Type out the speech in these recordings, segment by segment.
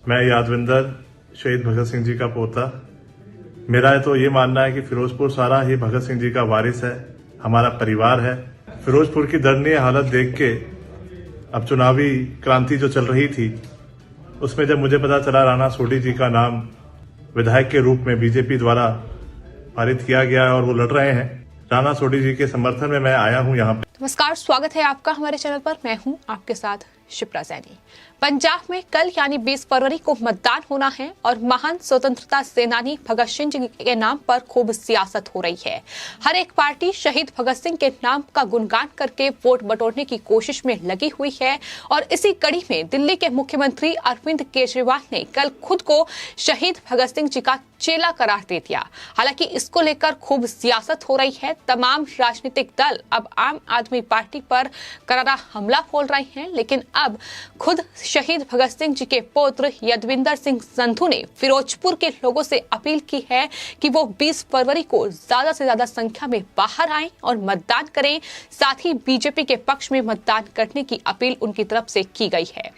मैं यादविंदर शहीद भगत सिंह जी का पोता। मेरा तो ये मानना है कि फिरोजपुर सारा ही भगत सिंह जी का वारिस है, हमारा परिवार है। फिरोजपुर की दयनीय हालत देख के अब चुनावी क्रांति जो चल रही थी, उसमें जब मुझे पता चला राणा सोढी जी का नाम विधायक के रूप में बीजेपी द्वारा पारित किया गया है और वो लड़ रहे हैं, राणा सोढी जी के समर्थन में मैं आया हूं यहाँ पे। नमस्कार, स्वागत है आपका हमारे चैनल पर। मैं हूं आपके साथ शिप्रा सैनी। पंजाब में कल यानी 20 फरवरी को मतदान होना है और महान स्वतंत्रता सेनानी भगत सिंह जी के नाम पर खूब सियासत हो रही है। हर एक पार्टी शहीद भगत सिंह के नाम का गुणगान करके वोट बटोरने की कोशिश में लगी हुई है और इसी कड़ी में दिल्ली के मुख्यमंत्री अरविंद केजरीवाल ने कल खुद को शहीद भगत सिंह जी का चेला करार दे दिया। हालांकि इसको लेकर खूब सियासत हो रही है। तमाम राजनीतिक दल अब आम आदमी पार्टी पर करारा हमला बोल रहे हैं, लेकिन अब खुद शहीद भगत सिंह जी के पुत्र यादविंदर सिंह संधू ने फिरोजपुर के लोगों से अपील की है कि वो 20 फरवरी को ज्यादा से ज्यादा संख्या में बाहर आएं और मतदान करें। साथ ही बीजेपी के पक्ष में मतदान करने की अपील उनकी तरफ से की गई है।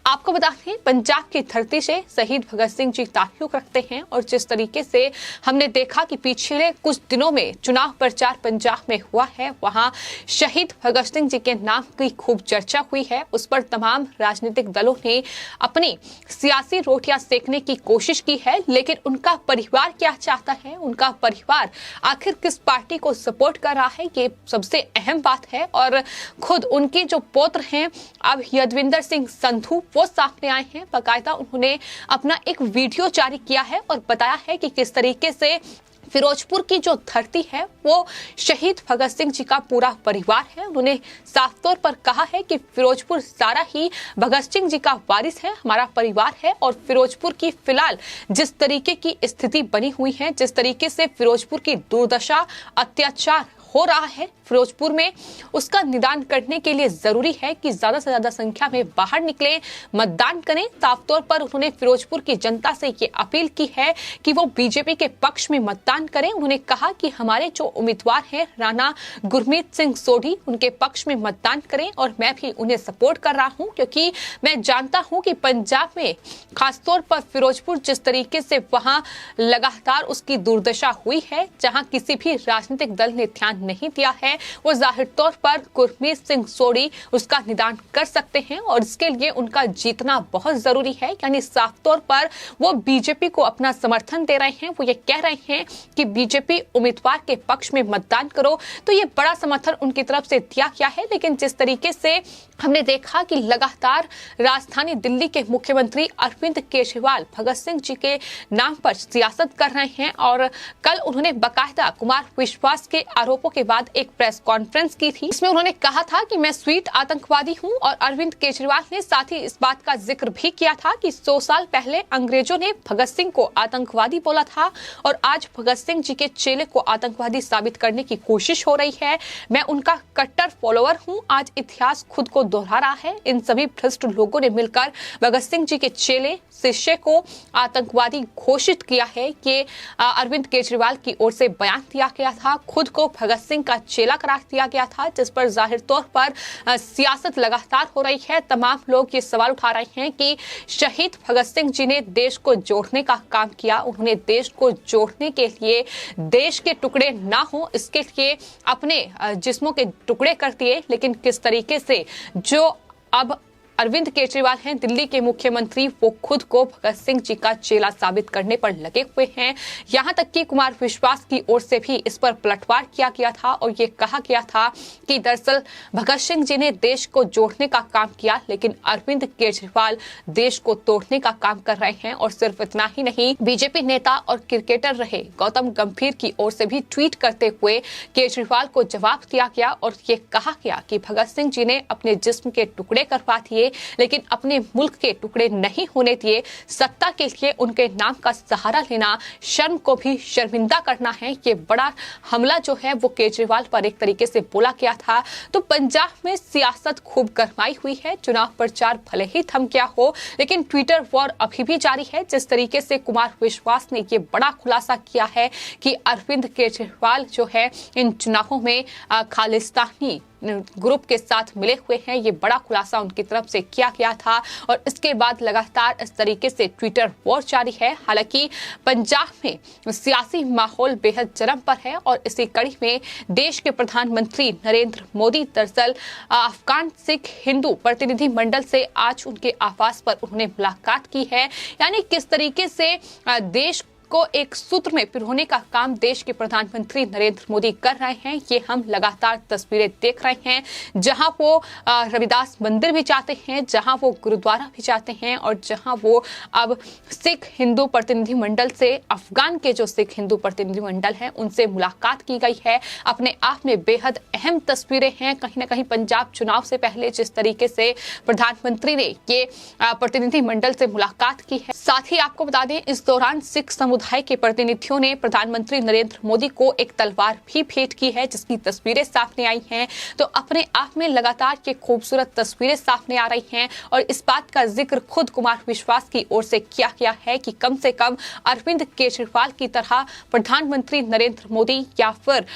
आपको बता दें, पंजाब की धरती से शहीद भगत सिंह जी ताल्लुक रखते हैं और जिस तरीके से हमने देखा कि पिछले कुछ दिनों में चुनाव प्रचार पंजाब में हुआ है, वहां शहीद भगत सिंह जी के नाम की खूब चर्चा हुई है। उस पर तमाम राजनीतिक दलों ने अपनी सियासी रोटियां सेकने की कोशिश की है, लेकिन उनका परिवार क्या चाहता है, उनका परिवार आखिर किस पार्टी को सपोर्ट कर रहा है, ये सबसे अहम बात है। और खुद उनके जो पुत्र हैं अब यादविंदर सिंह संधू, वो सामने आए हैं। बाकायदा उन्होंने अपना एक वीडियो जारी किया है और बताया है कि किस तरीके से फिरोजपुर की जो धरती है वो शहीद भगत सिंह जी का पूरा परिवार है। उन्होंने साफ तौर पर कहा है कि फिरोजपुर सारा ही भगत सिंह जी का वारिस है, हमारा परिवार है। और फिरोजपुर की फिलहाल जिस तरीके की स्थिति बनी हुई है, जिस तरीके से फिरोजपुर की दुर्दशा, अत्याचार हो रहा है फिरोजपुर में, उसका निदान करने के लिए जरूरी है कि ज्यादा से ज्यादा संख्या में बाहर निकले, मतदान करें। साफ तौर पर उन्होंने फिरोजपुर की जनता से ये अपील की है कि वो बीजेपी के पक्ष में मतदान करें। उन्होंने कहा कि हमारे जो उम्मीदवार हैं राणा गुरमीत सिंह सोढी, उनके पक्ष में मतदान करें और मैं भी उन्हें सपोर्ट कर रहा हूं, क्योंकि मैं जानता हूं कि पंजाब में खासतौर पर फिरोजपुर जिस तरीके से वहां लगातार उसकी दुर्दशा हुई है, जहां किसी भी राजनीतिक दल ने ध्यान नहीं दिया है, वो जाहिर तौर पर गुरमीत सिंह सोढी उसका निदान कर सकते हैं और इसके लिए उनका जीतना बहुत जरूरी है। यानी साफ तौर पर वो बीजेपी को अपना समर्थन दे रहे हैं। वो ये कह रहे हैं कि बीजेपी उम्मीदवार के पक्ष में मतदान करो, तो ये बड़ा समर्थन उनकी तरफ से दिया गया है। लेकिन जिस तरीके से हमने देखा कि लगातार राजधानी दिल्ली के मुख्यमंत्री अरविंद केजरीवाल भगत सिंह जी के नाम पर सियासत कर रहे हैं और कल उन्होंने बाकायदा कुमार विश्वास के आरोपों के बाद एक प्रेस कॉन्फ्रेंस की थी। इसमें उन्होंने कहा था कि मैं स्वीट आतंकवादी हूं और अरविंद केजरीवाल ने साथ ही इस बात का जिक्र भी किया था कि 100 साल पहले अंग्रेजों ने भगत सिंह को आतंकवादी बोला था और आज भगत सिंह जी के चेले को आतंकवादी साबित करने की कोशिश हो रही है। मैं उनका कट्टर फॉलोअर हूं। आज इतिहास खुद को दोहरा रहा है। इन सभी भ्रष्ट लोगों ने मिलकर भगत सिंह जी के चेले शिष्य को आतंकवादी घोषित किया है। कि अरविंद केजरीवाल की ओर से बयान दिया गया था, खुद को भगत सिंह का चेला करार दिया गया था, जिस पर जाहिर तौर पर सियासत लगातार हो रही है। तमाम लोग ये सवाल उठा रहे हैं कि शहीद भगत सिंह जी ने देश को जोड़ने का काम किया। उन्होंने देश को जोड़ने के लिए देश के टुकड़े ना हो, इसके लिए अपने जिस्मों के टुकड़े कर दिए। लेकिन किस तरीके से जो अब अरविंद केजरीवाल हैं दिल्ली के मुख्यमंत्री, वो खुद को भगत सिंह जी का चेला साबित करने पर लगे हुए हैं। यहां तक कि कुमार विश्वास की ओर से भी इस पर पलटवार किया गया था और ये कहा गया था कि दरअसल भगत सिंह जी ने देश को जोड़ने का काम किया, लेकिन अरविंद केजरीवाल देश को तोड़ने का काम कर रहे हैं। और सिर्फ इतना ही नहीं, बीजेपी नेता और क्रिकेटर रहे गौतम गंभीर की ओर से भी ट्वीट करते हुए केजरीवाल को जवाब दिया गया और ये कहा गया कि भगत सिंह जी ने अपने जिस्म के टुकड़े करवा दिए, लेकिन अपने मुल्क के टुकड़े नहीं होने दिए। सत्ता के लिए उनके नाम का सहारा लेना शर्म को भी शर्मिंदा करना है। ये बड़ा हमला जो है वो केजरीवाल पर एक तरीके से बोला गया था। तो पंजाब में सियासत खूब गरमाई हुई है। चुनाव प्रचार भले ही थम गया हो, लेकिन ट्विटर वॉर अभी भी जारी है। जिस तरीके से कुमार विश्वास ने ये बड़ा खुलासा किया है कि अरविंद केजरीवाल जो है इन चुनावों में खालिस्तानी ग्रुप के साथ मिले हुए हैं। ये बड़ा खुलासा उनकी तरफ से किया गया था और इसके बाद लगातार इस तरीके से ट्विटर वॉर जारी है। हालांकि पंजाब में सियासी माहौल बेहद चरम पर है और इसी कड़ी में देश के प्रधानमंत्री नरेंद्र मोदी दरअसल अफगान सिख हिंदू प्रतिनिधि मंडल से आज उनके आवास पर उन्होंने मुलाकात की है। यानी किस तरीके से देश को एक सूत्र में पिरोने का काम देश के प्रधानमंत्री नरेंद्र मोदी कर रहे हैं, ये हम लगातार तस्वीरें देख रहे हैं। जहां वो रविदास मंदिर भी जाते हैं, जहां वो गुरुद्वारा भी जाते हैं और जहां वो अब सिख हिंदू प्रतिनिधि मंडल से अफगान के जो सिख हिंदू प्रतिनिधि मंडल हैं उनसे मुलाकात की गई है। अपने आप में बेहद अहम तस्वीरें हैं। कहीं ना कहीं पंजाब चुनाव से पहले जिस तरीके से प्रधानमंत्री ने ये प्रतिनिधि मंडल से मुलाकात की है, साथ ही आपको बता दें इस दौरान सिख समुदाय के प्रतिनिधियों ने प्रधानमंत्री नरेंद्र मोदी को एक तलवार भी भेंट की है, जिसकी तस्वीरें सामने आई हैं। तो अपने आप में लगातार ये खूबसूरत तस्वीरें सामने आ रही हैं और इस बात का जिक्र खुद कुमार विश्वास की ओर से किया गया है कि कम से कम अरविंद केजरीवाल की तरह प्रधानमंत्री नरेंद्र मोदी या फिर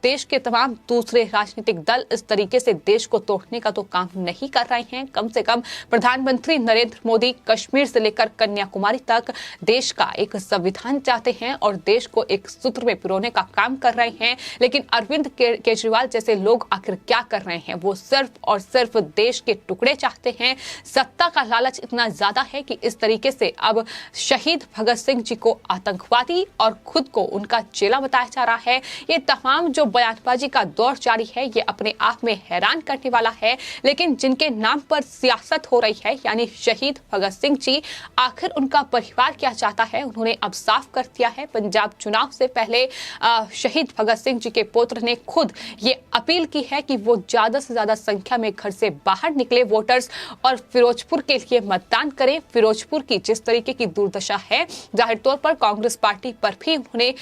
देश के तमाम दूसरे राजनीतिक दल इस तरीके से देश को तोड़ने का तो काम नहीं कर रहे हैं। कम से कम प्रधानमंत्री नरेंद्र मोदी कश्मीर से लेकर कन्याकुमारी तक देश का एक संविधान चाहते हैं और देश को एक सूत्र में पिरोने का काम कर रहे हैं। लेकिन अरविंद केजरीवाल जैसे लोग आखिर क्या कर रहे हैं? वो सिर्फ और सिर्फ देश के टुकड़े चाहते हैं। सत्ता का लालच इतना ज्यादा है कि इस तरीके से अब शहीद भगत सिंह जी को आतंकवादी और खुद को उनका चेला बताया जा रहा है। ये तमाम जो बयानबाजी का दौर जारी है ये अपने आप में हैरान करने वाला है। लेकिन जिनके नाम पर सियासत हो रही है यानी शहीद भगत सिंह जी, आखिर उनका परिवार क्या चाहता है उन्होंने अब साफ कर दिया है। पंजाब चुनाव से पहले शहीद भगत सिंह जी के पुत्र ने खुद ये अपील की है कि वो ज्यादा से ज्यादा संख्या में घर से बाहर निकले वोटर्स और फिरोजपुर के लिए मतदान करें। फिरोजपुर की जिस तरीके की दुर्दशा है, जाहिर तौर पर कांग्रेस पार्टी पर भी उन्होंने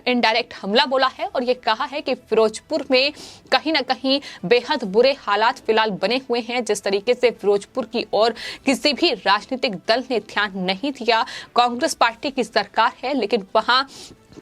इनडायरेक्ट हमला बोला है और ये कहा है कि फिरोजपुर में कहीं ना कहीं बेहद बुरे हालात फिलहाल बने हुए हैं। जिस तरीके से फिरोजपुर की ओर किसी भी राजनीतिक दल ने ध्यान नहीं दिया। कांग्रेस पार्टी की सरकार है लेकिन वहां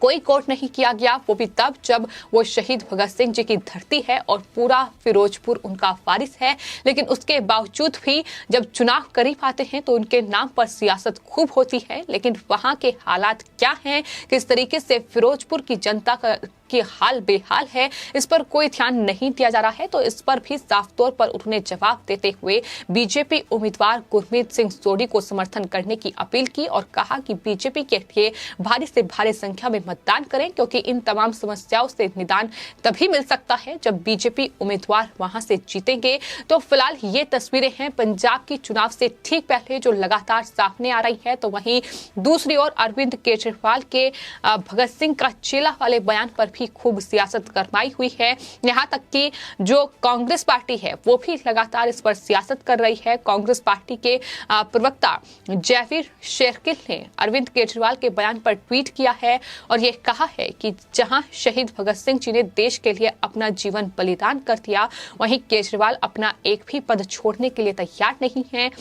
कोई कोर्ट नहीं किया गया, वो भी तब जब वो शहीद भगत सिंह जी की धरती है और पूरा फिरोजपुर उनका वारिस है। लेकिन उसके बावजूद भी जब चुनाव करीब आते हैं तो उनके नाम पर सियासत खूब होती है। लेकिन वहां के हालात क्या हैं, किस तरीके से फिरोजपुर की जनता का कि हाल बेहाल है, इस पर कोई ध्यान नहीं दिया जा रहा है। तो इस पर भी साफ तौर पर उन्होंने जवाब देते हुए बीजेपी उम्मीदवार गुरमीत सिंह सोढ़ी को समर्थन करने की अपील की और कहा कि बीजेपी के लिए भारी से भारी संख्या में मतदान करें, क्योंकि इन तमाम समस्याओं से निदान तभी मिल सकता है जब बीजेपी उम्मीदवार वहां से जीतेंगे। तो फिलहाल ये तस्वीरें हैं पंजाब की चुनाव से ठीक पहले जो लगातार सामने आ रही है। तो वहीं दूसरी ओर अरविंद केजरीवाल के भगत सिंह का चेला वाले बयान पर भी खूब सियासत गरमाई हुई है। यहाँ तक कि जो कांग्रेस पार्टी है वो भी लगातार इस पर सियासत कर रही है। कांग्रेस पार्टी के प्रवक्ता जयवीर शेरगिल ने अरविंद केजरीवाल के बयान पर ट्वीट किया है और ये कहा है कि जहां शहीद भगत सिंह जी ने देश के लिए अपना जीवन बलिदान कर दिया, वहीं केजरीवाल अपना एक भी पद छोड़ने के लिए तैयार नहीं है।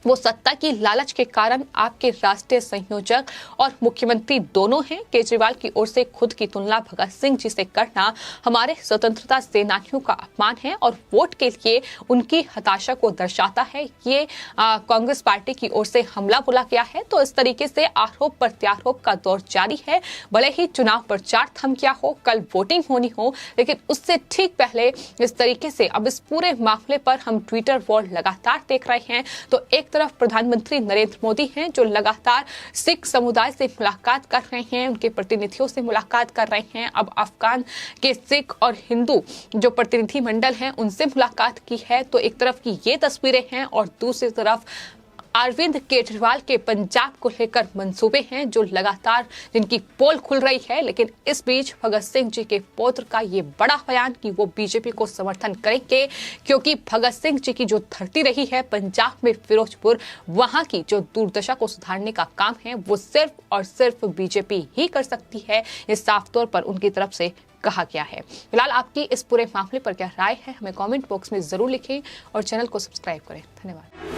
वो सत्ता की लालच के कारण आपके राष्ट्रीय संयोजक और मुख्यमंत्री दोनों हैं। केजरीवाल की ओर से खुद की तुलना भगत सिंह जी से करना हमारे स्वतंत्रता सेनानियों का अपमान है और वोट के लिए उनकी हताशा को दर्शाता है। ये कांग्रेस पार्टी की ओर से हमला बोला गया है। तो इस तरीके से आरोप प्रत्यारोप का दौर जारी है। भले ही चुनाव प्रचार थम गया हो, कल वोटिंग होनी हो, लेकिन उससे ठीक पहले इस तरीके से अब इस पूरे मामले पर हम ट्विटर वॉर लगातार देख रहे हैं। तो एक तरफ प्रधानमंत्री नरेंद्र मोदी हैं जो लगातार सिख समुदाय से मुलाकात कर रहे हैं, उनके प्रतिनिधियों से मुलाकात कर रहे हैं। अब अफगान के सिख और हिंदू जो प्रतिनिधि मंडल हैं उनसे मुलाकात की है। तो एक तरफ की ये तस्वीरें हैं और दूसरी तरफ अरविंद केजरीवाल के पंजाब को लेकर मंसूबे हैं जो लगातार जिनकी पोल खुल रही है। लेकिन इस बीच भगत सिंह जी के पौत्र का ये बड़ा बयान कि वो बीजेपी को समर्थन करेंगे, क्योंकि भगत सिंह जी की जो धरती रही है पंजाब में फिरोजपुर, वहां की जो दुर्दशा को सुधारने का काम है वो सिर्फ और सिर्फ बीजेपी ही कर सकती है। ये साफ तौर पर उनकी तरफ से कहा गया है। फिलहाल आपकी इस पूरे मामले पर क्या राय है हमें कमेंट बॉक्स में जरूर लिखें और चैनल को सब्सक्राइब करें। धन्यवाद।